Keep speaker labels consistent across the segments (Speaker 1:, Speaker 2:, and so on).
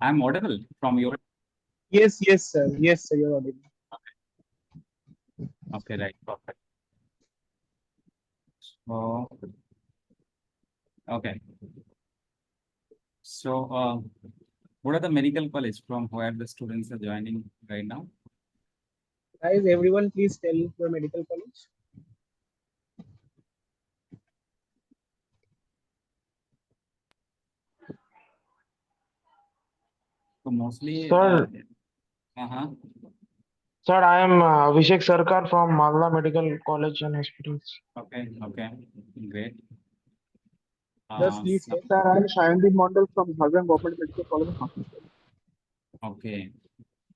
Speaker 1: I'm audible from your.
Speaker 2: Yes, yes, sir. Yes, sir. You're audible.
Speaker 1: Okay, right, perfect. So, okay. So, what are the medical college from where the students are joining right now?
Speaker 2: Guys, everyone, please tell your medical college.
Speaker 1: So mostly,
Speaker 3: Sir,
Speaker 1: uh-huh.
Speaker 3: sir, I am Abhishek Sarkar from Malda Medical College and Hospitals.
Speaker 1: Okay, okay, great.
Speaker 2: Just please
Speaker 1: So,
Speaker 2: tell.
Speaker 4: Sir, I am Shayandeep Mondal from Jharkhand Government Medical College and Hospital.
Speaker 1: okay,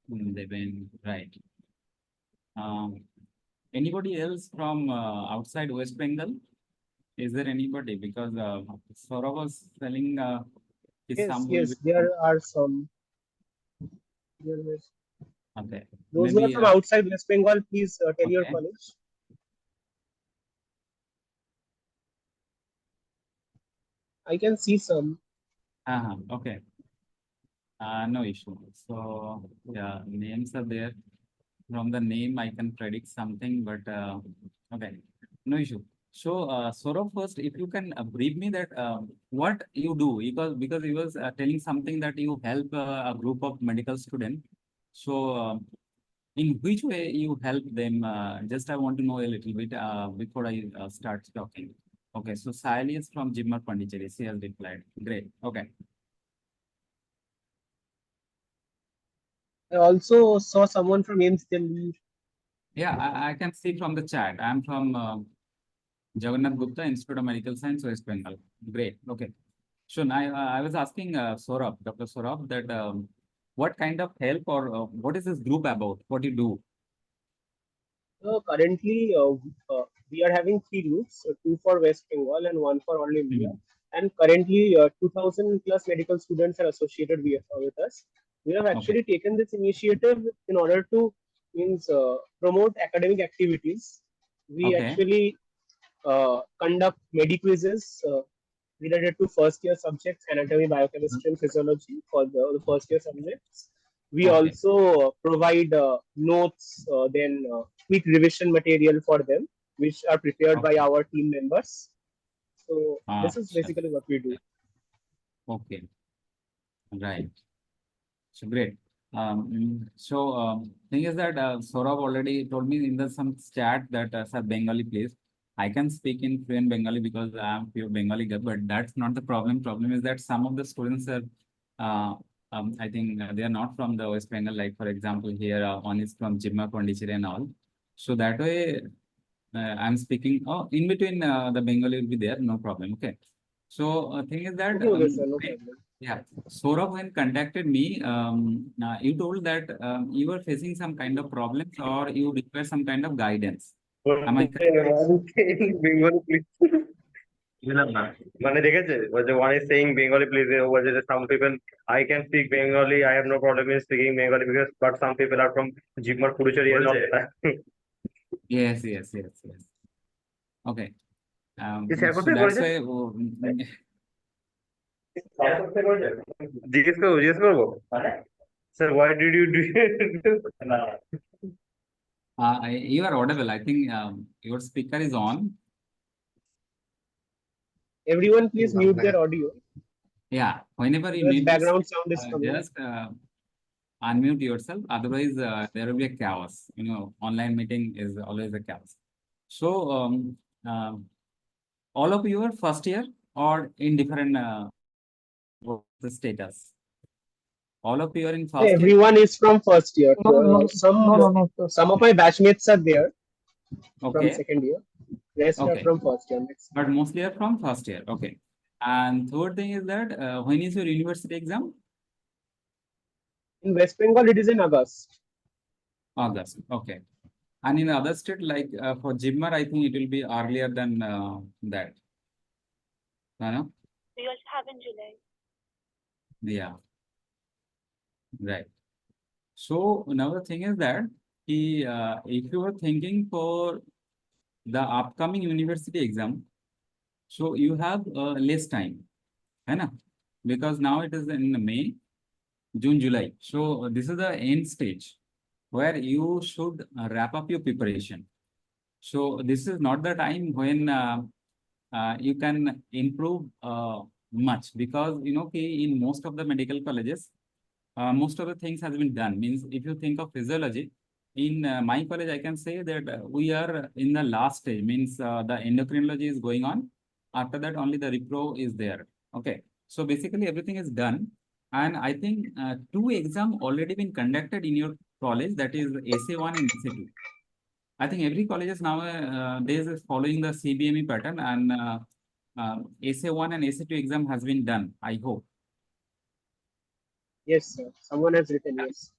Speaker 1: they've been right. Um, Anybody else from outside West Bengal? Is there anybody? Because Saurabh was telling his
Speaker 2: Yes,
Speaker 1: some will be
Speaker 2: yes,
Speaker 1: from.
Speaker 2: there are some. Yes.
Speaker 1: Okay,
Speaker 2: Those who are
Speaker 1: maybe
Speaker 2: from outside West Bengal, please tell your
Speaker 1: okay.
Speaker 2: college. I can see some.
Speaker 1: Okay. No issue. So yeah, names are there. From the name, I can predict something, but okay, no issue. So, Saurabh, first, if you can brief me that what you do, because he was telling something that you help a group of medical students. So, in which way you help them? Just I want to know a little bit before I start talking. Okay, so Sally is from Jimmer Pondicherry. She has replied. Great. Okay.
Speaker 2: I also saw someone from AIMS Delhi.
Speaker 1: Yeah, I can see from the chat. I'm from Jagannath Gupta, Institute of Medical Science, West Bengal. Great. Okay. So now I was asking Saurabh, Dr. Saurabh, that what kind of help or what is this group about? What you do?
Speaker 2: Currently, we are having three groups, two for West Bengal and one for all India.
Speaker 1: Mhm.
Speaker 2: And currently, 2,000 plus medical students are associated with us. We have
Speaker 1: Okay.
Speaker 2: actually taken this initiative in order to means promote academic activities. We
Speaker 1: Okay.
Speaker 2: actually conduct medi-quizzes related to first year subjects, anatomy, biochemistry, and physiology for the first year subjects. We
Speaker 1: Okay.
Speaker 2: also provide notes, then quick revision material for them, which are prepared by
Speaker 1: Okay.
Speaker 2: our team members. So this is
Speaker 1: Sure.
Speaker 2: basically what we do.
Speaker 1: Okay. Right. So great. Thing is that Saurabh already told me in the some chat that sir Bengali please. I can speak in fluent Bengali because I am pure Bengali guy, but that's not the problem. Problem is that some of the students are, uh, I think they are not from the West Bengal. Like for example, here one is from Jimma, Pondicherry and all. So that way, I'm speaking. Oh, in between the Bengali will be there, no problem. Okay. So thing is that
Speaker 2: Okay, sir, no problem.
Speaker 1: yeah, Saurabh, when contacted me, you told that you were facing some kind of problems or you require some kind of guidance. Am I correct?
Speaker 4: Bengali, please. বুঝলাম না মানে দেখেছে ওই যে one is saying Bengali please was it some people I can speak Bengali I have no problem in speaking Bengali because but some people are from Jimar Puducherry and all that.
Speaker 1: Yes, yes, yes, yes. Okay.
Speaker 4: কি share
Speaker 1: So
Speaker 4: করতে
Speaker 1: that's
Speaker 4: করেছে
Speaker 1: why.
Speaker 4: জিজ্ঞেস করবো sir why did you do না
Speaker 1: You are audible. I think your speaker is on.
Speaker 2: Everyone, please mute their audio
Speaker 1: Yeah. Whenever you
Speaker 2: because
Speaker 1: need to
Speaker 2: background
Speaker 1: speak,
Speaker 2: sound is coming.
Speaker 1: just unmute yourself. Otherwise, there will be a chaos. You know, online meeting is always a chaos. So, all of you are first year or in different what's the status? All of you are in first year?
Speaker 2: Everyone is from first year.
Speaker 3: No, no, no, sir.
Speaker 2: Some of my batchmates are there from
Speaker 1: Okay.
Speaker 2: second year. Rest are
Speaker 1: Okay.
Speaker 2: from first year.
Speaker 1: But mostly are from first year. Okay. And third thing is that when is your university exam?
Speaker 2: In West Bengal, it is in August.
Speaker 1: August. Okay. And in other state, like for Jimmer, I think it will be earlier than that. No?
Speaker 5: We also have in July.
Speaker 1: Yeah. Right. So now the thing is that if you are thinking for the upcoming university exam, so you have less time, है ना? Because now it is in May. June, July. So this is the end stage where you should wrap up your preparation. So this is not the time when you can improve much, because in most of the medical colleges, most of the things has been done. Means if you think of physiology, in my college, I can say that we are in the last stage. Means the endocrinology is going on. After that, only the repro is there. Okay. So basically, everything is done. And I think 2 exams already been conducted in your college. That is SA1 and SA2. I think every college is nowadays is following the CBME pattern, and SA1 and SA2 exam has been done, I hope.
Speaker 2: Yes, sir. Someone has written yes.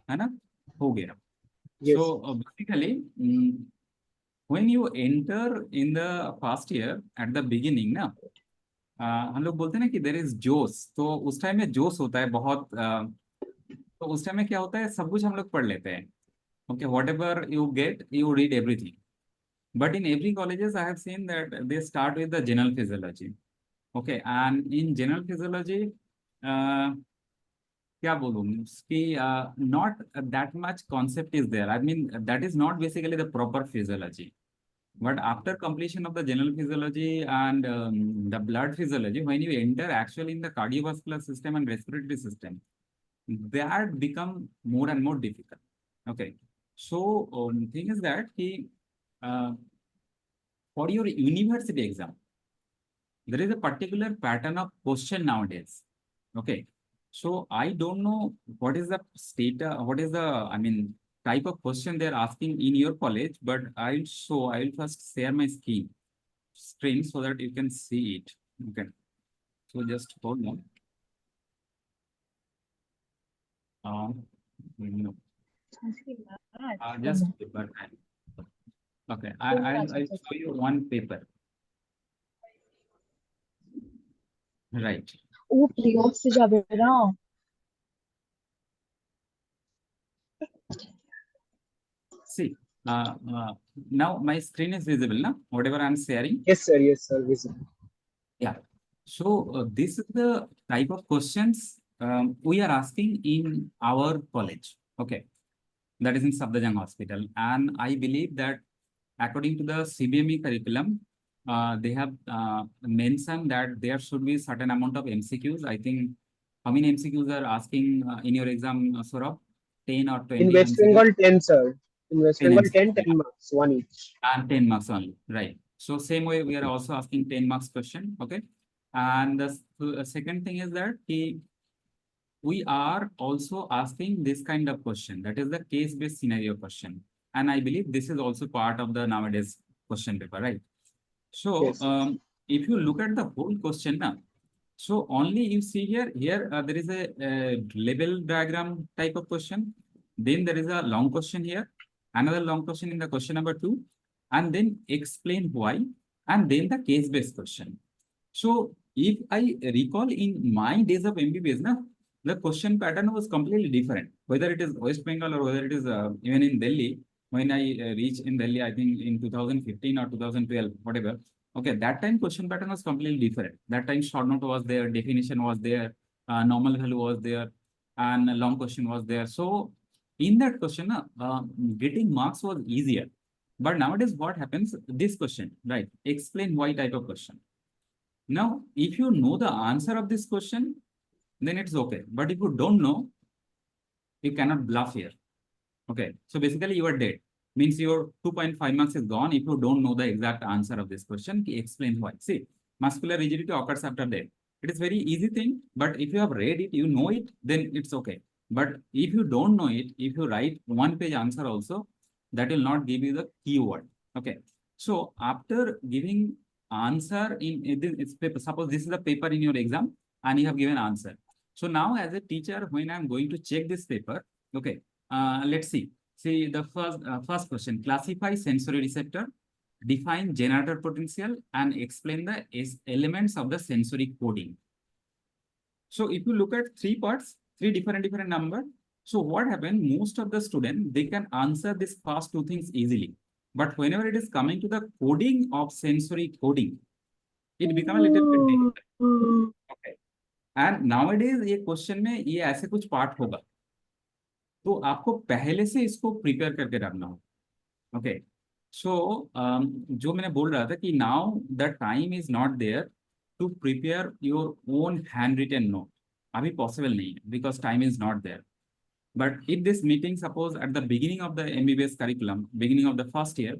Speaker 1: है ना? हो गया.
Speaker 2: Yes.
Speaker 1: So basically, when you enter in the first year at the beginning ना, हम लोग बोलते हैं ना कि there is जोश. तो उस टाइम में जोश होता है बहुत. तो उस टाइम में क्या होता है, सब कुछ हम लोग पढ़ लेते हैं. Okay, whatever you get, you read everything. But in every colleges, I have seen that they start with the general physiology. Okay, and in general physiology, क्या बोलूं कि not that much concept is there. I mean, that is not basically the proper physiology. But after completion of the general physiology and the blood physiology, when you enter actually in the cardiovascular system and respiratory system, that become more and more difficult. Okay, so thing is that for your university exam, there is a particular pattern of question nowadays. Okay, so I don't know what is the state, type of question they're asking in your college, but I'll first share my screen so that you can see it. Okay, so just hold on. No. Just paper. Okay, I'll show you one paper. Right.
Speaker 5: ও প্রিয় অফিসে যাবে না
Speaker 1: See, now my screen is visible now, whatever I'm sharing.
Speaker 2: Yes, sir. Yes, sir. Visible.
Speaker 1: Yeah. So this is the type of questions we are asking in our college. Okay, that is in Safdarjung Hospital, and I believe that according to the CBME curriculum, they have mentioned that there should be certain amount of MCQs. I think how many MCQs are asking in your exam, Saurabh? 10 or 20
Speaker 2: In West
Speaker 1: MCQs?
Speaker 2: Bengal, 10, sir. In West
Speaker 1: 10
Speaker 2: Bengal, 10,
Speaker 1: MCQs.
Speaker 2: 10 marks, one each.
Speaker 1: And 10 marks only, right? So same way we are also asking 10 marks question. Okay, and the second thing is that we are also asking this kind of question, that is the case-based scenario question, and I believe this is also part of the nowadays question paper, right? So
Speaker 2: Yes.
Speaker 1: if you look at the whole question now, so only you see here there is a label diagram type of question, then there is a long question here, another long question in the question number 2, and then explain why, and then the case-based question. So if I recall in my days of MBBS, the question pattern was completely different, whether it is West Bengal or whether it is even in Delhi. When I reached in Delhi, I think in 2015 or 2012, whatever. Okay, that time question pattern was completely different. That time short note was there, definition was there, normal value was there, and a long question was there. So in that question, getting marks was easier. But nowadays, what happens? This question, right? Explain why type of question. Now, if you know the answer of this question, then it's okay. But if you don't know, you cannot bluff here. Okay, so basically you are dead. Means your 2.5 marks is gone if you don't know the exact answer of this question. Explain why. See, muscular rigidity occurs after death. It is very easy thing, but if you have read it, you know it, then it's okay. But if you don't know it, if you write one-page answer also, that will not give you the keyword. Okay, so after giving answer in this paper, suppose this is a paper in your exam and you have given answer. So now as a teacher, when I'm going to check this paper, okay, let's see. See the first question: classify sensory receptor, define generator potential, and explain the elements of the sensory coding. So if you look at 3 parts, 3 different number. So what happened? Most of the students, they can answer this first 2 things easily. But whenever it is coming to the coding of sensory coding, it becomes a little bit difficult. Okay. And nowadays ये question में ये ऐसे कुछ part होगा, तो आपको पहले से इसको प्रिपेयर करके रखना होगा। ओके, सो जो मैंने बोल रहा था कि now the time is not there to prepare your own hand written note, अभी पॉसिबल नहीं है because time is not there. But if this meeting, suppose at the beginning of the MBBS curriculum, beginning of the first year,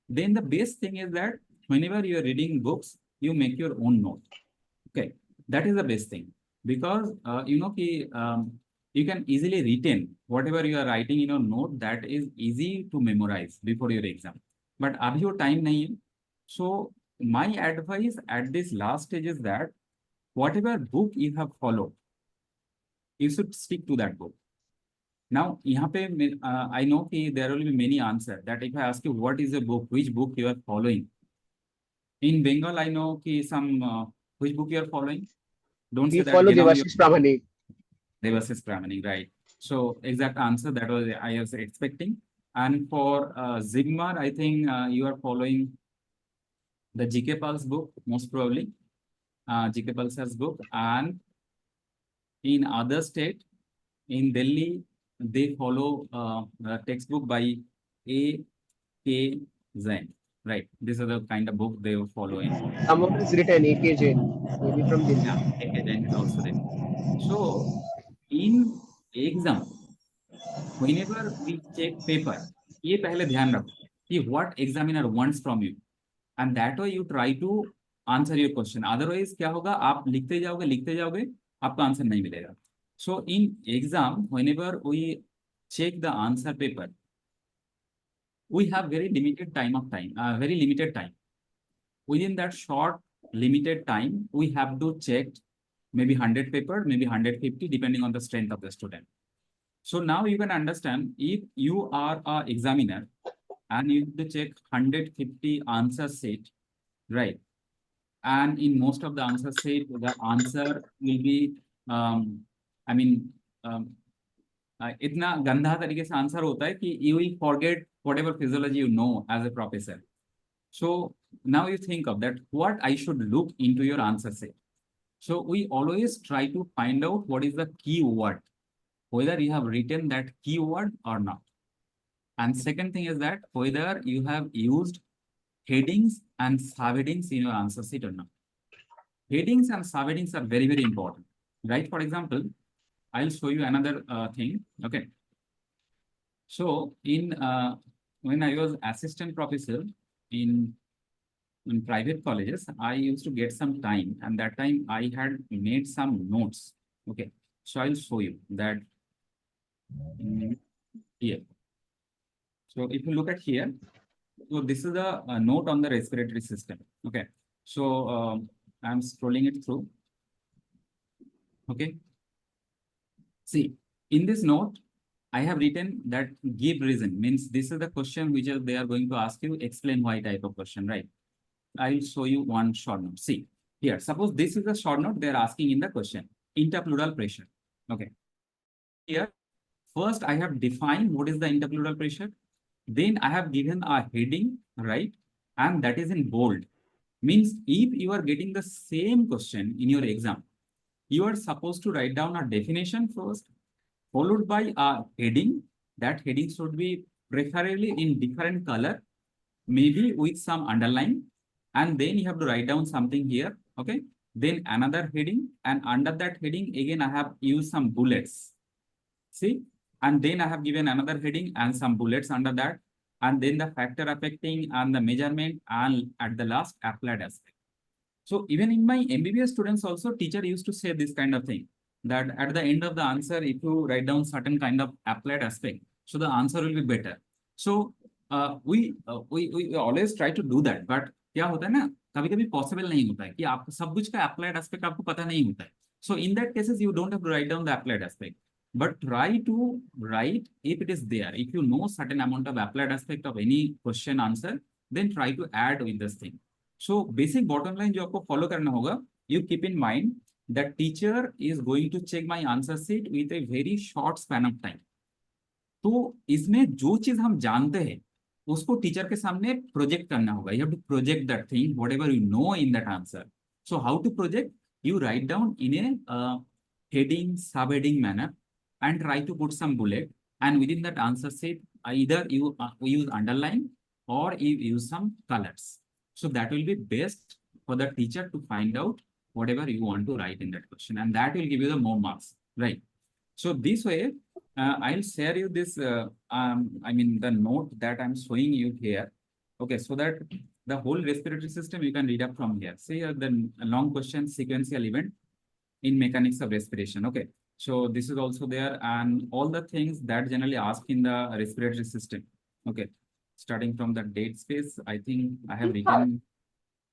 Speaker 1: then the best thing is that whenever you are reading books, you make your own note. Okay, that is the best thing because you know you can easily retain whatever you are writing in your note. That is easy to memorize before your exam. But abhi wo time nahi hai. So my advice at this last stage is that whatever book you have followed, you should stick to that book. Now, यहाँ पे I know कि there will be many answers that if I ask you what is a book, which book you are following. In Bengal, I know कि some which book you are following. Don't
Speaker 2: We
Speaker 1: say that.
Speaker 2: follow
Speaker 1: Now
Speaker 2: Devashish Pramanik.
Speaker 1: Devashish Pramanik, right? So exact answer that was I was expecting. And for Zigmar, I think you are following the GK Pulse book most probably. GK Pulse's book, and in other state, in Delhi, they follow a textbook by A.K. Zain. Right. These are the kind of book they will follow in.
Speaker 2: Someone is written A.K. Jain, maybe from Delhi.
Speaker 1: Yeah, A.K. Zain is also there. So in exam, whenever we check paper, ये पहले ध्यान रखो कि what examiner wants from you, and that way you try to answer your question. Otherwise क्या होगा, आप लिखते जाओगे, आपका आंसर नहीं मिलेगा. So in exam, whenever we check the answer paper, we have very limited time. Within that short limited time, we have to check maybe 100 paper, maybe 150, depending on the strength of the student. So now you can understand if you are a examiner and you have to check 150 answer set, right? And in most of the answer set, the answer will be, I mean, इतना गंदा तरीके से answer होता है कि you will forget whatever physiology you know as a professor. So now you think of that, what I should look into your answer set. So we always try to find out what is the key word, whether you have written that keyword or not. And second thing is that whether you have used headings and subheadings in your answer sheet or not. Headings and subheadings are very, very important, right? For example, I'll show you another thing. Okay. So in when I was assistant professor in private colleges, I used to get some time, and that time I had made some notes. Okay. So I'll show you that here. So if you look at here, so this is a note on the respiratory system. Okay. So I'm scrolling it through. Okay. See, in this note, I have written that give reason, means this is the question which they are going to ask you, explain why type of question, right? I'll show you one short note. See, here, suppose this is a short note they are asking in the question, interpleural pressure. Okay. Here, first I have defined what is the interpleural pressure. Then I have given a heading, right? And that is in bold. Means if you are getting the same question in your exam, you are supposed to write down a definition first, followed by a heading. That heading should be preferably in different color, maybe with some underline. And then you have to write down something here, okay? Then another heading, and under that heading, again, I have used some bullets. See? And then I have given another heading and some bullets under that. And then the factor affecting and the measurement, and at the last, applied aspect. So even in my MBBS students also, teacher used to say this kind of thing, that at the end of the answer, if you write down certain kind of applied aspect, so the answer will be better. So we always try to do that, but क्या होता है ना, कभी-कभी possible नहीं होता है कि आप सब कुछ का applied aspect आपको पता नहीं होता है. So in that cases, you don't have to write down the applied aspect, but try to write if it is there. If you know certain amount of applied aspect of any question answer, then try to add with this thing. So basic bottom line जो आपको follow करना होगा, you keep in mind that teacher is going to check my answer sheet with a very short span of time. तो इसमें जो चीज हम जानते हैं उसको टीचर के सामने प्रोजेक्ट करना होगा. You have to project that thing, whatever you know in that answer. So how to project? you write down in a heading, subheading manner and try to put some bullet. And within that answer sheet, either you use underline or you use some colors. So that will be best for the teacher to find out whatever you want to write in that question. And that will give you the more marks, right? So this way, I'll share you this, the note that I'm showing you here. Okay, so that the whole respiratory system you can read up from here. See the long question sequential event in mechanics of respiration. Okay, so this is also there, and all the things that generally ask in the respiratory system. Okay, starting from the date space, I think I have written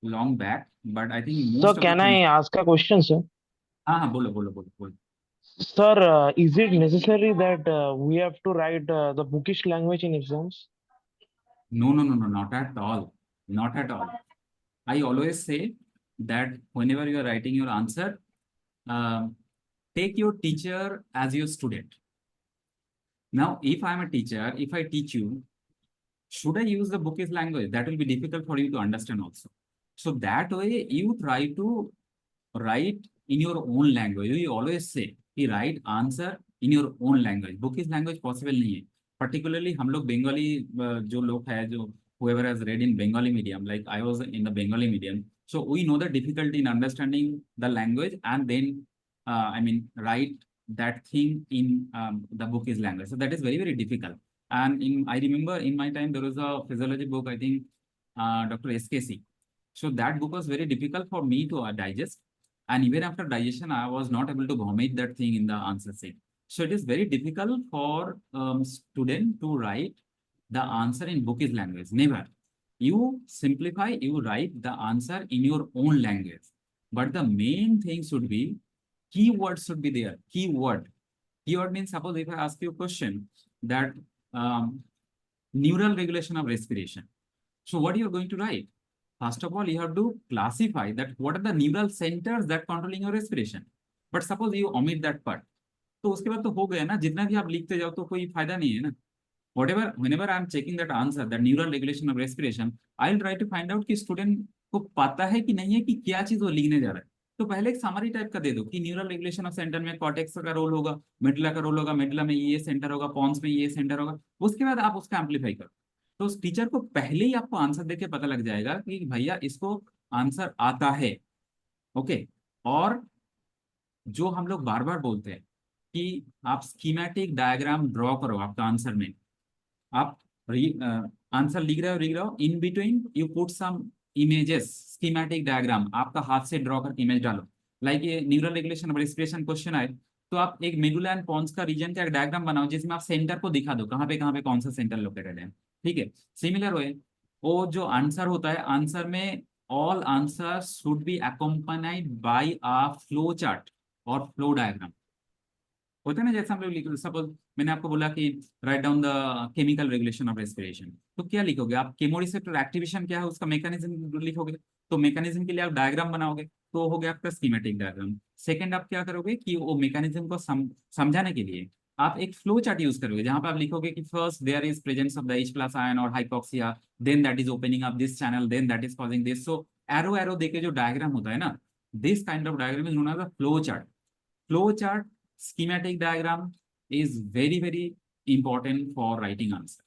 Speaker 1: long back, but I think
Speaker 3: Sir,
Speaker 1: most of the
Speaker 3: can I
Speaker 1: things.
Speaker 3: ask a question, sir?
Speaker 1: हाँ बोलो बोलो बोलो बोलो.
Speaker 3: Sir, is it necessary that we have to write the bookish language in exams?
Speaker 1: No, not at all. Not at all. I always say that whenever you are writing your answer, take your teacher as your student. Now, if I'm a teacher, if I teach you, should I use the bookish language? That will be difficult for you to understand also. So that way, you try to write in your own language. You always say, कि write answer in your own language. Bookish language possible नहीं है. Particularly हम लोग Bengali जो लोग हैं जो whoever has read in Bengali medium, like I was in the Bengali medium, so we know the difficulty in understanding the language and then write that thing in the bookish language. So that is very, very difficult. And I remember in my time there was a physiology book, I think Dr. SKC. So that book was very difficult for me to digest. And even after digestion, I was not able to vomit that thing in the answer sheet. So it is very difficult for student to write the answer in bookish language. Never. You simplify, you write the answer in your own language. But the main thing should be, keywords should be there. Keyword. Keyword means, suppose if I ask you a question that neural regulation of respiration. So what you are going to write? First of all, you have to classify that what are the neural centers that controlling your respiration. But suppose you omit that part, तो उसके बाद तो हो गया ना, जितना भी आप लिखते जाओ तो कोई फायदा नहीं है ना. Whenever I am checking that answer, the neural regulation of respiration, I'll try to find out कि student को पता है कि नहीं है कि क्या चीज वो लिखने जा रहा है. तो पहले एक समरी टाइप का दे दो कि न्यूरल रेगुलेशन ऑफ सेंटर में कॉर्टेक्स का रोल होगा, मेडुला का रोल होगा, मेडुला में ये सेंटर होगा, पॉन्स में ये सेंटर होगा. उसके बाद आप उसका एम्पलीफाई करो. तो उस टीचर को पहले ही आपको आंसर देके पता लग जाएगा कि भैया इसको आंसर आता है. ओके. और जो हम लोग बार बार बोलते हैं कि आप स्कीमेटिक डायग्राम ड्रॉ करो आपका आंसर में. आप आंसर लिख रहे हो in between you put some images, schematic diagram आपका हाथ से ड्रॉ करके इमेज डालो. लाइक ये neural regulation of respiration question आए तो आप एक मेडुला एंड पॉन्स का रीजन का एक डायग्राम बनाओ जिसमें आप सेंटर को दिखा दो कहाँ पे कौन सा सेंटर लोकेटेड है. ठीक है. सिमिलर वे वो जो आंसर होता है, आंसर में all answer should be accompanied by a flow chart और फ्लो डायग्राम. होता है ना, जैसे हम लोग लिख, सपोज मैंने आपको बोला कि write down the chemical regulation of respiration, तो क्या लिखोगे आप? केमोरिसेप्टर एक्टिवेशन क्या है उसका मैकेनिज्म लिखोगे. तो मैकेनिज्म के लिए आप डायग्राम बनाओगे, तो हो गया आपका स्कीमेटिक डायग्राम. सेकंड आप क्या करोगे कि वो मैकेनिज्म को समझाने के लिए आप एक फ्लो चार्ट यूज करोगे जहां पर आप लिखोगे कि first there is presence of the H plus ion और hypoxia, then that is opening up this channel, then that is causing this. So arrow देके जो डायग्राम होता है ना, this kind of diagram is known as a flow chart. Flow chart, schematic diagram is very, very important for writing answer.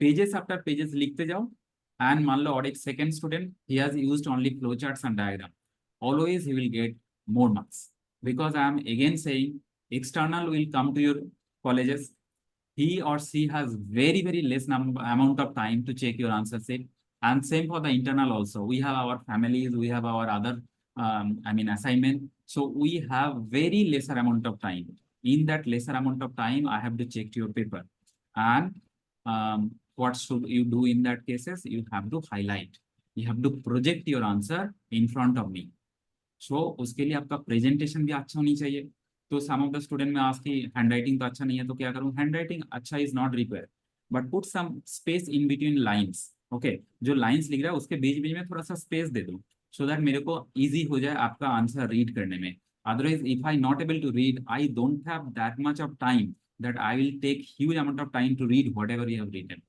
Speaker 1: Pages after pages लिखते जाओ. And मान लो और एक second student, he has used only flow charts and diagram, always he will get more marks, because I am again saying external will come to your colleges, he or she has very, very less amount of time to check your answer sheet. And same for the internal also. We have our families, we have our other assignment. So we have very lesser amount of time. In that lesser amount of time, I have to check your paper. And what should you do in that cases? You have to highlight. You have to project your answer in front of me. So उसके लिए आपका presentation भी अच्छा होनी चाहिए. तो सम of the student में आज की हैंडराइटिंग तो अच्छा नहीं है, तो क्या करूँ? हैंडराइटिंग अच्छा is not required, but put some space in between lines. Okay, जो लाइन्स लिख रहा है उसके बीच बीच में थोड़ा सा स्पेस दे दो, so that मेरे को easy हो जाए आपका आंसर रीड करने में. Otherwise, if I not able to read, I don't have that much of time that I will take huge amount of time to read whatever you have written.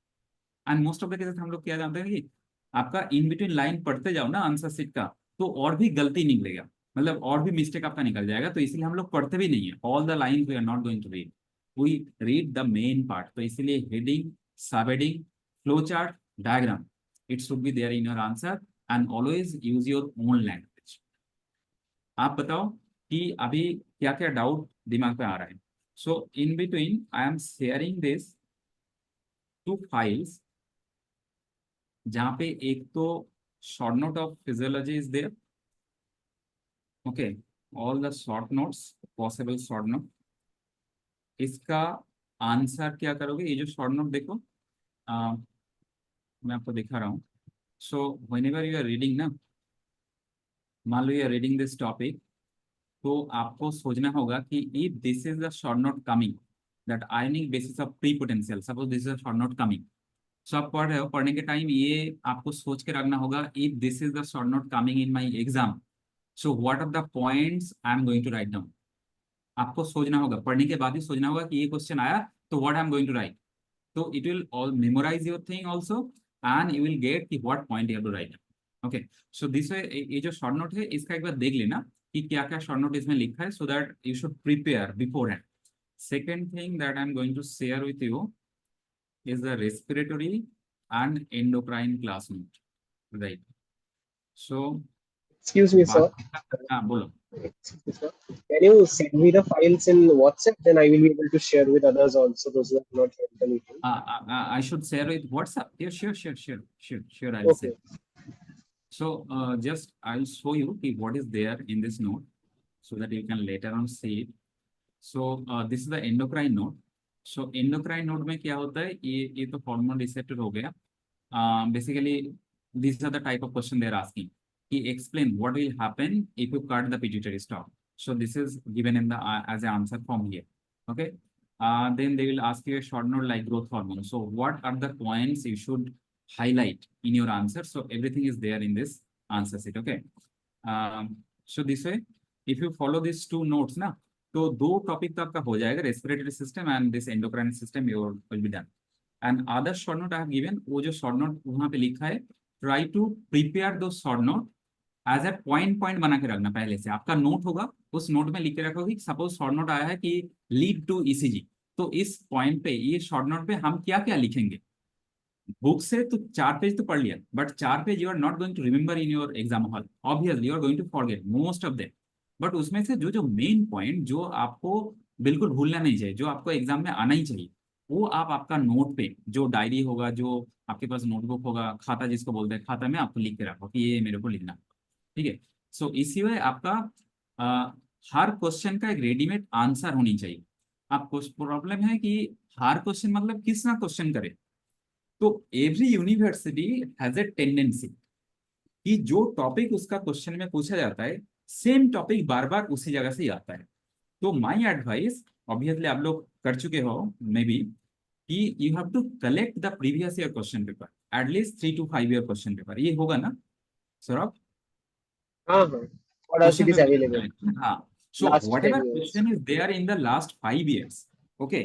Speaker 1: And most of the cases हम लोग क्या जानते हैं कि आपका in between line पढ़ते जाओ ना आंसर शीट का, तो और भी गलती निकलेगा. मतलब और भी मिस्टेक आपका निकल जाएगा, तो इसलिए हम लोग पढ़ते भी नहीं है। All the line we are not going to read, we read the main part. तो इसीलिए हेडिंग, सब heading, flow chart, diagram, it should be there in your answer and always use your own language. आप बताओ कि अभी क्या क्या doubt दिमाग पे आ रहा है। So in between I am sharing this two files, जहाँ पे एक तो short note of physiology is there, okay, all the short notes, possible short note. इसका आंसर क्या करोगे, ये जो शॉर्ट नोट देखो, अ, मैं आपको दिखा रहा हूँ। So whenever you are reading ना, मान लो you are reading this topic, तो आपको सोचना होगा कि if this is the short note coming that ionic basis of pre potential, suppose this is the short note coming. So आप पढ़ रहे हो, पढ़ने के टाइम ये आपको सोच के रखना होगा, if this is the short note coming in my exam, so what are the points I am going to write down. आपको सोचना होगा, पढ़ने के बाद ही सोचना होगा कि ये क्वेश्चन आया तो what I am going to write. तो it will all memorize your thing also and you will get कि what point you have to write. Okay, so this way ये जो शॉर्ट नोट है इसका एक बार देख लेना कि क्या क्या शॉर्ट नोट इसमें लिखा है, so that you should prepare beforehand. Second thing that I am going to share with you is the respiratory and endocrine class note, right? So
Speaker 2: Excuse me, sir.
Speaker 1: हाँ बोलो।
Speaker 2: Excuse me, sir. Can you send me the files in WhatsApp? Then I will be able to share with others also, those who have not joined the meeting.
Speaker 1: I should share with WhatsApp. Yeah, sure, I'll
Speaker 2: Okay.
Speaker 1: send. So just I'll show you what is there in this note so that you can later on see it. So this is the endocrine note. So endocrine note में क्या होता है, ये तो hormone receptor हो गया। Basically these are the type of question they are asking. He explain what will happen if you cut the pituitary stalk. So this is given in the as an answer form here. Okay. Then they will ask you a short note like growth hormone. So what are the points you should highlight in your answer? So everything is there in this answer sheet. Okay. So this way, if you follow these two notes ना, तो दो topic तो आपका हो जाएगा, respiratory system and this endocrine system, your will be done. And other short note I have given, वो जो short note वहां पे लिखा है, ट्राई टू प्रिपेयर दो short note as a point point बना के रखना। पहले से आपका नोट होगा, उस नोट में लिख के रखोगे, सपोज शॉर्ट नोट आया है कि लीड टू ईसीजी, तो इस पॉइंट पे, ये शॉर्ट नोट पे हम क्या क्या लिखेंगे। बुक से तो 4 पेज तो पढ़ लिया, but 4 page you are not going to remember in your exam hall, obviously you are going to forget most of them. But उसमें से जो जो मेन पॉइंट जो आपको बिल्कुल भूलना नहीं चाहिए, जो आपको एग्जाम में आना ही चाहिए, वो आप आपका नोट पे, जो डायरी होगा, जो आपके पास नोटबुक होगा, खाता जिसको बोलते हैं, खाता में आपको लिख के रखो कि ये मेरे को लिखना, ठीक है। सो इसी वे आपका हर क्वेश्चन का एक रेडीमेड आंसर होनी चाहिए। आपको प्रॉब्लम है कि हर क्वेश्चन मतलब किस ना क्वेश्चन करे, तो every university has a tendency कि जो टॉपिक उसका क्वेश्चन में पूछा जाता है, सेम टॉपिक बार बार उसी जगह से ही आता है। तो माय एडवाइस, ऑब्वियसली आप लोग कर चुके हो मे बी, कि you have to collect the previous year question paper, at least 3 to 5 year question paper. ये होगा ना सौरभ?
Speaker 2: हाँ हाँ. What else
Speaker 1: question
Speaker 2: it is
Speaker 1: paper
Speaker 2: available?
Speaker 1: collect, हाँ। So
Speaker 2: Last 10
Speaker 1: whatever
Speaker 2: years.
Speaker 1: question is there in the last 5 years, okay,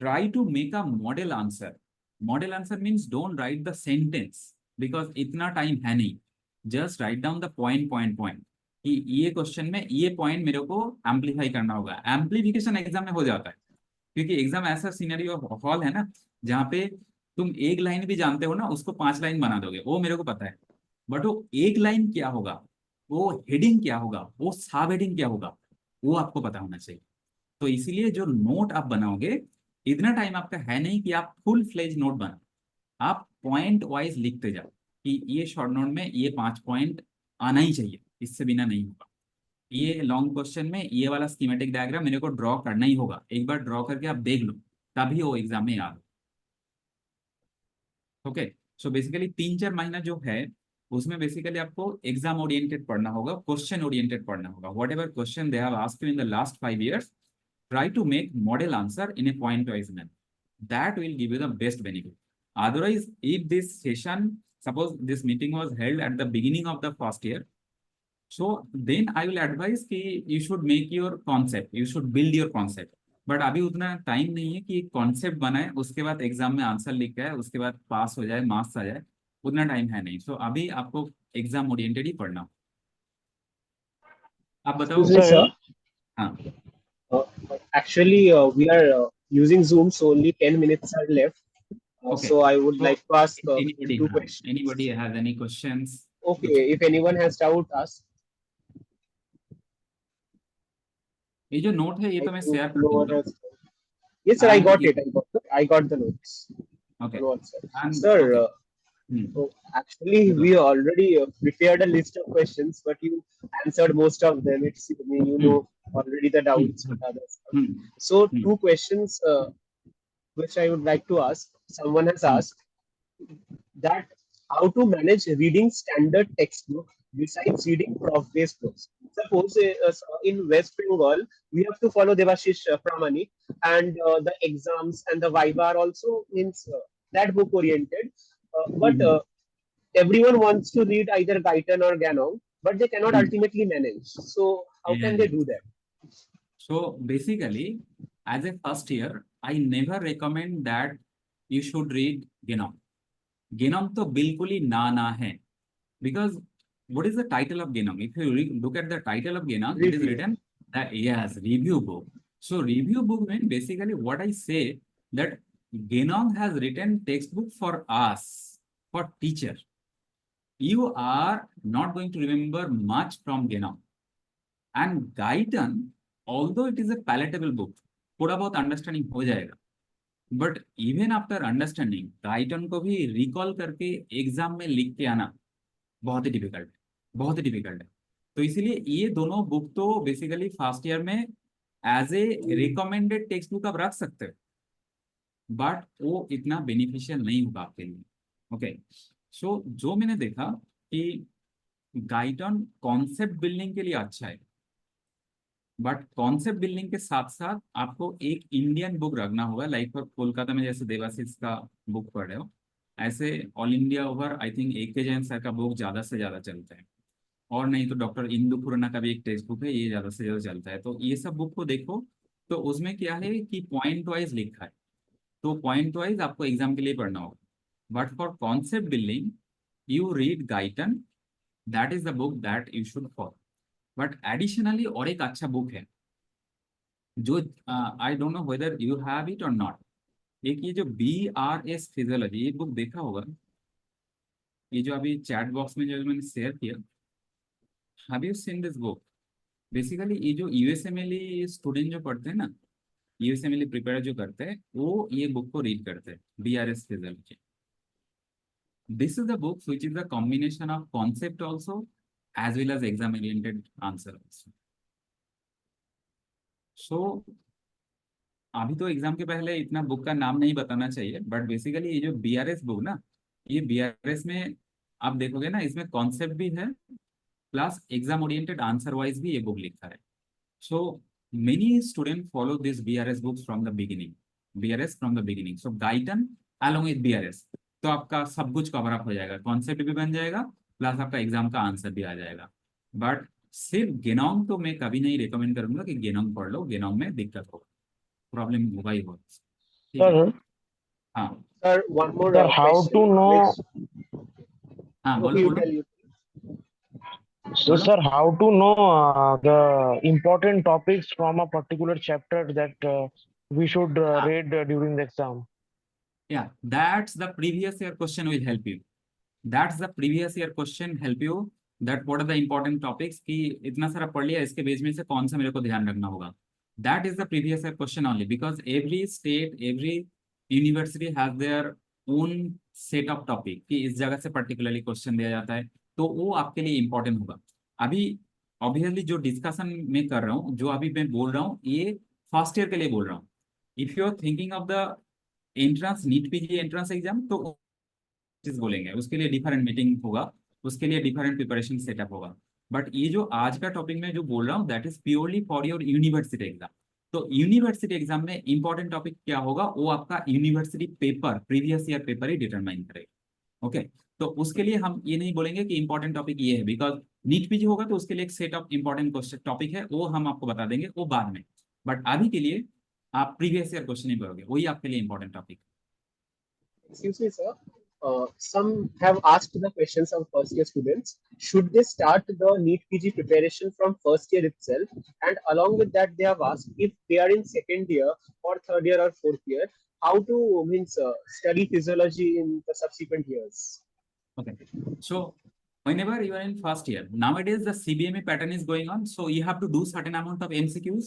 Speaker 1: try to make a model answer. Model answer means don't write the sentence because इतना time है नहीं, just write down the point कि ये question में ये point मेरे को amplify करना होगा। एम्पलीफिकेशन एग्जाम में हो जाता है, क्योंकि एग्जाम ऐसा सिनेरियो हॉल है ना, जहाँ पे तुम एक लाइन भी जानते हो ना, उसको 5 लाइन बना दोगे, वो मेरे को पता है। बट वो एक लाइन क्या होगा, वो हेडिंग क्या होगा, वो सब हेडिंग क्या होगा, वो आपको पता होना चाहिए। तो इसीलिए जो नोट आप बनाओगे, इतना टाइम आपका है नहीं कि आप फुल फ्लेज नोट बनाओ, आप पॉइंट वाइज लिखते जाओ कि ये शॉर्ट नोट में ये 5 पॉइंट आना ही चाहिए, इससे बिना नहीं होगा। ये लॉन्ग क्वेश्चन में ये वाला स्कीमेटिक डायग्राम मेरे को ड्रॉ करना ही होगा, एक बार ड्रॉ करके आप देख लो, तभी वो एग्जाम में याद। ओके, सो बेसिकली 3-4 महीना जो है, उसमें बेसिकली आपको एग्जाम ओरिएंटेड पढ़ना होगा, क्वेश्चन ओरिएंटेड पढ़ना होगा। What ever question they have asked you in the last 5 years, try to make model answer in a point wise manner. That will give you the best benefit. Otherwise, if this session, suppose this meeting was held at the beginning of the first year, so then I will advise कि you should make your concept, you should build your concept. But अभी उतना time नहीं है कि concept बनाए, उसके बाद exam में आंसर लिख के उसके बाद पास हो जाए, मार्क्स आ जाए, उतना टाइम है नहीं। सो अभी आपको एग्जाम ओरिएंटेड ही पढ़ना। आप बताओ।
Speaker 2: Excuse me,
Speaker 3: Sir,
Speaker 2: sir.
Speaker 1: हाँ
Speaker 2: Uh, actually, we are using Zoom, so only 10 minutes are left.
Speaker 1: Okay,
Speaker 2: So I would
Speaker 1: तो
Speaker 2: like to ask
Speaker 1: anybody,
Speaker 2: two
Speaker 1: हाँ,
Speaker 2: questions.
Speaker 1: Anybody has any questions?
Speaker 2: Okay, if anyone has doubt, ask.
Speaker 1: ये जो note है ये
Speaker 2: I
Speaker 1: तो मैं
Speaker 2: think
Speaker 1: share कर
Speaker 2: no one
Speaker 1: दूंगा।
Speaker 2: has. Yes, sir, I
Speaker 1: and
Speaker 2: got it. I got the notes
Speaker 1: okay,
Speaker 2: on WhatsApp.
Speaker 1: And
Speaker 2: Sir,
Speaker 1: okay,
Speaker 2: so actually, we already prepared a list of questions, but you answered most of them. It's I mean, you know already the doubts with other stuff. So two questions which I would like to ask. Someone has asked that how to manage reading standard textbook besides reading prof-based books. Suppose in West Bengal we have to follow Devashish Pramani, and the exams and the Viva are also means that book oriented. But everyone wants to read either Gaitan or Ganong, but they cannot ultimately manage. So how can they do that?
Speaker 1: So basically, as a first year, I never recommend that you should read Genome. Genome तो बिल्कुल ही ना है, because what is the title of Genome? If you look at the title of Genome, it is
Speaker 2: Review.
Speaker 1: written that yes, review book. So review book means basically what I say that Genome has written textbook for us, for teacher. You are not going to remember much from Genome. And Gaitan, although it is a palatable book, थोड़ा बहुत understanding हो जाएगा, but even after understanding Guyton को भी recall करके exam में लिख के आना बहुत ही डिफिकल्ट है, बहुत ही डिफिकल्ट है। तो इसीलिए ये दोनों बुक तो बेसिकली फर्स्ट ईयर में as a recommended text book आप रख सकते हो, बट वो इतना बेनिफिशियल नहीं होगा आपके लिए। ओके, सो जो मैंने देखा कि गाइटन कॉन्सेप्ट बिल्डिंग के लिए अच्छा है, बट कॉन्सेप्ट बिल्डिंग के साथ साथ आपको एक इंडियन बुक रखना होगा। लाइक फॉर कोलकाता में जैसे देवाशीष का बुक पढ़ रहे हो, ऐसे all India over I think एक के जैन सर का बुक ज्यादा से ज्यादा चलता है, और नहीं तो डॉक्टर इंदु खुराना का भी एक टेक्स्ट बुक है, ये ज्यादा से ज्यादा चलता है। तो ये सब बुक को देखो, तो उसमें क्या है कि पॉइंट वाइज लिखा है, तो पॉइंट वाइज आपको एग्जाम के लिए पढ़ना होगा। But for concept building you read Guyton, that is the book that you should follow. But additionally और एक अच्छा बुक है जो I don't know whether you have it और नॉट, एक ये जो BRS फिजियोलॉजी, ये बुक देखा होगा, ये जो अभी चैट बॉक्स में जो मैंने शेयर किया, have you seen this book? Basically ये जो यूएसएमएल स्टूडेंट जो पढ़ते हैं ना, यूएसएमएल प्रिपेयर जो करते हैं, वो ये बुक को रीड करते हैं, BRS physiology. This is the book which is the combination of concept also as well as exam oriented answer also. So अभी तो एग्जाम के पहले इतना बुक का नाम नहीं बताना चाहिए, बट बेसिकली ये जो BRS बुक ना, ये BRS में आप देखोगे ना, इसमें कॉन्सेप्ट भी है plus exam oriented answer wise भी ये बुक लिखा है। So many student follow this BRS books from the beginning, BRS from the beginning. So Guyton along with BRS, तो आपका सब कुछ कवर अप हो जाएगा, कॉन्सेप्ट भी बन जाएगा प्लस आपका एग्जाम का आंसर भी आ जाएगा। बट सिर्फ गेनोम तो मैं कभी नहीं रिकमेंड करूंगा कि गेनोम पढ़ लो, गेनोम में दिक्कत होगा, प्रॉब्लम होगा ही होगा। ठीक है,
Speaker 3: sir,
Speaker 1: हाँ
Speaker 2: Sir, one more
Speaker 3: sir, how to
Speaker 2: question,
Speaker 3: know,
Speaker 2: which
Speaker 1: हाँ, बोलो
Speaker 2: you
Speaker 1: बोलो
Speaker 2: tell you.
Speaker 3: so,
Speaker 1: बोलो।
Speaker 3: sir, how to know the important topics from a particular chapter that we should
Speaker 1: हाँ,
Speaker 3: read during the exam?
Speaker 1: yeah, that's the previous year question will help you, that's the previous year question help you, that what are the important topics कि इतना सारा पढ़ लिया, इसके base में से कौन सा मेरे को ध्यान रखना होगा। that is the previous year question only, because every state, every university has their own set of topic कि इस जगह से particularly question दिया जाता है, तो वो आपके लिए important होगा। अभी ऑब्वियसली जो डिस्कशन में कर रहा हूँ, जो अभी मैं बोल रहा हूँ, ये फर्स्ट ईयर के लिए बोल रहा हूँ। If you are thinking of the entrance NEET-PG entrance exam, तो चीज बोलेंगे, उसके लिए डिफरेंट मीटिंग होगा, उसके लिए डिफरेंट प्रिपरेशन सेटअप होगा। बट ये जो आज का टॉपिक में जो बोल रहा हूँ, that is purely for your university exam. तो यूनिवर्सिटी एग्जाम में इंपॉर्टेंट टॉपिक क्या होगा, वो आपका university paper, previous year paper ही डिटरमाइन करेगा। ओके, तो उसके लिए हम ये नहीं बोलेंगे कि इंपॉर्टेंट टॉपिक ये है, बिकॉज NEET-PG होगा तो उसके लिए एक set of important question topic है, वो हम आपको बता देंगे, वो बाद में। बट अभी के लिए आप प्रीवियस ईयर क्वेश्चन ही पढ़ोगे, वही आपके लिए important topic.
Speaker 2: Excuse me, sir. some have asked the questions of first year students. Should they start the NEET-PG preparation from first year itself? And along with that, they have asked if they are in second year or third year or fourth year, how to study physiology in the subsequent years.
Speaker 1: Okay. So whenever you are in first year, nowadays the CBMA pattern is going on. So you have to do certain amount of MCQs.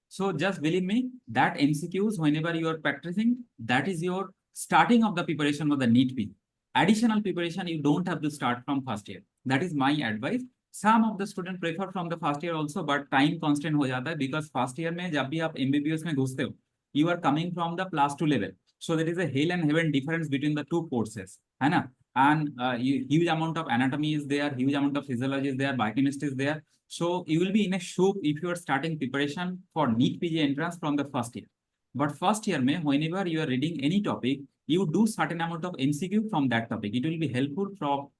Speaker 1: So just believe me, that MCQs, whenever you are practicing, that is your starting of the preparation of the NEET-PG. Additional preparation, you don't have to start from first year. That is my advice. Some of the students prefer from the first year also, but time constant हो जाता है because first year में जब भी आप MBBS में घुसते हो, you are coming from the +2 level. So there is a hell and heaven difference between the two courses, है ना? And huge amount of anatomy is there, huge amount of physiology is there, biochemistry is there. So you will be in a soup if you are starting preparation for NEET-PG entrance from the first year. But first year, whenever you are reading any topic, you do certain amount of MCQ from that topic. It will be helpful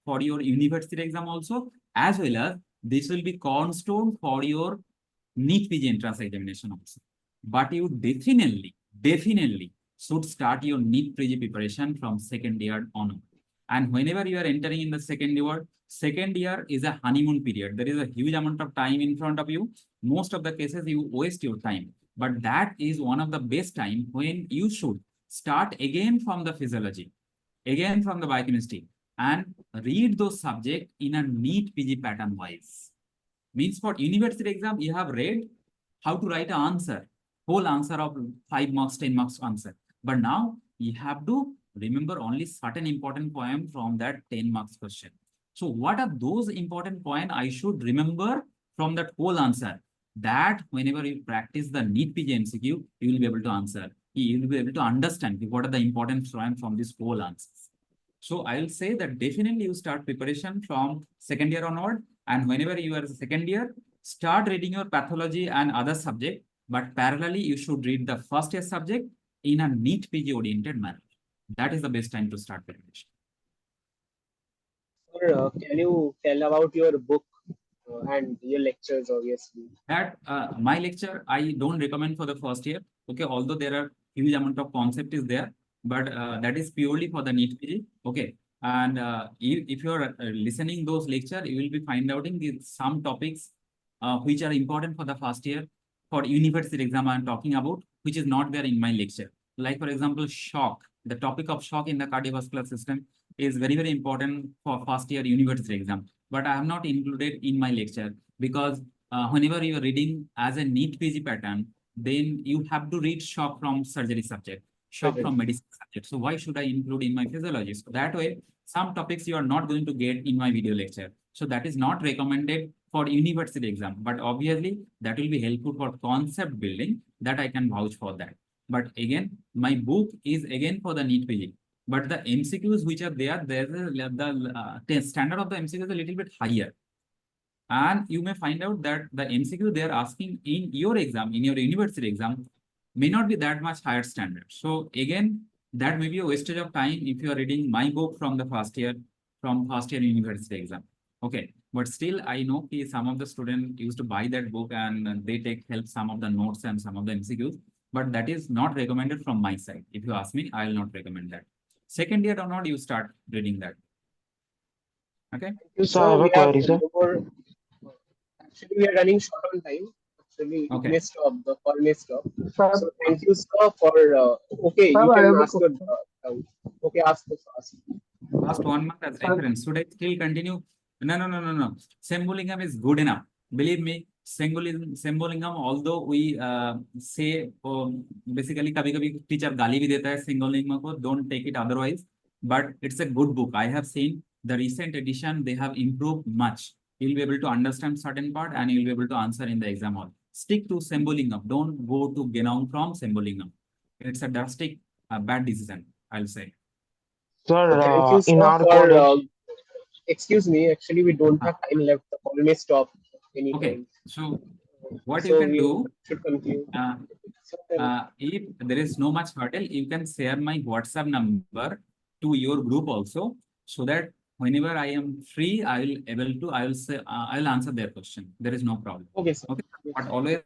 Speaker 1: for your university exam also, as well as this will be cornerstone for your NEET-PG entrance examination also. But you definitely should start your NEET-PG preparation from second year onward. And whenever you are entering in the second year is a honeymoon period. There is a huge amount of time in front of you. Most of the cases you waste your time. But that is one of the best time when you should start again from the physiology, again from the biochemistry, and read those subjects in a NEET-PG pattern wise. Means for university exam, you have read how to write an answer, whole answer of 5 marks, 10 marks answer. But now you have to remember only certain important poem from that 10 marks question. So what are those important points I should remember from that whole answer? That whenever you practice the NEET-PG MCQ, you will be able to answer. You will be able to understand what are the important points from this whole answers. So I will say that definitely you start preparation from second year onward. And whenever you are second year, start reading your pathology and other subject. But parallelly, you should read the first year subject in a NEET-PG oriented manner. That is the best time to start preparation.
Speaker 2: Sir, can you tell about your book and your lectures, obviously?
Speaker 1: That my lecture, I don't recommend for the first year. Okay, although there are huge amount of concept is there, but that is purely for the NEET-PG. Okay, and if you are listening those lecture, you will be find out in some topics which are important for the first year for university exam I am talking about, which is not there in my lecture. Like for example, shock. The topic of shock in the cardiovascular system is very important for first year university exam, but I have not included in my lecture because whenever you are reading as a NEET-PG pattern, then you have to read shock from surgery subject, shock from medicine subject. So why should I include in my physiology? So that way, some topics you are not going to get in my video lecture. So that is not recommended for university exam, but obviously that will be helpful for concept building, that I can vouch for that. But again, my book is again for the NEET-PG. But the MCQs which are there, the standard of the MCQ is a little bit higher. And you may find out that the MCQ they are asking in your exam, in your university exam, may not be that much higher standard. So again, that may be a wastage of time if you are reading my book from the first year university exam. Okay, but still I know some of the students used to buy that book and they take help some of the notes and some of the MCQs, but that is not recommended from my side. If you ask me, I will not recommend that. Second year or not, you start reading that. Okay.
Speaker 2: Thank you,
Speaker 3: So I
Speaker 2: sir.
Speaker 3: have a
Speaker 2: We have
Speaker 3: query, sir.
Speaker 2: no more. Actually, we are running short on time. Actually,
Speaker 1: Okay.
Speaker 2: it may stop. The call may stop.
Speaker 6: Sir,
Speaker 2: So thank you, sir, for. Okay,
Speaker 6: sir,
Speaker 2: you
Speaker 6: I
Speaker 2: can
Speaker 6: have a
Speaker 2: ask your
Speaker 6: question.
Speaker 2: doubt. Okay, ask.
Speaker 1: Last 1 month as
Speaker 6: Sir,
Speaker 1: reference. Should I still continue? No. Sembolingam is good enough. Believe me, Sembolingam, although we say basically kabhi teacher gali bhi deta hai Sembolingam ko, don't take it otherwise. But it's a good book. I have seen the recent edition, they have improved much. You'll be able to understand certain part and you'll be able to answer in the exam hall. Stick to Sembolingam. Don't go to Genong from Sembolingam. It's a drastic bad decision, I'll say.
Speaker 3: Sir,
Speaker 2: Thank you,
Speaker 3: in
Speaker 2: sir,
Speaker 3: our
Speaker 2: for.
Speaker 3: college,
Speaker 2: Excuse me. Actually, we don't have time left. The call may stop anytime.
Speaker 1: Okay, so what
Speaker 2: So
Speaker 1: you can
Speaker 2: we
Speaker 1: do,
Speaker 2: should conclude.
Speaker 1: if there is no much hurdle, you can share my WhatsApp number to your group also, so that whenever I am free, I will say I will answer their question. There is no problem.
Speaker 2: Okay, sir.
Speaker 1: Okay, but always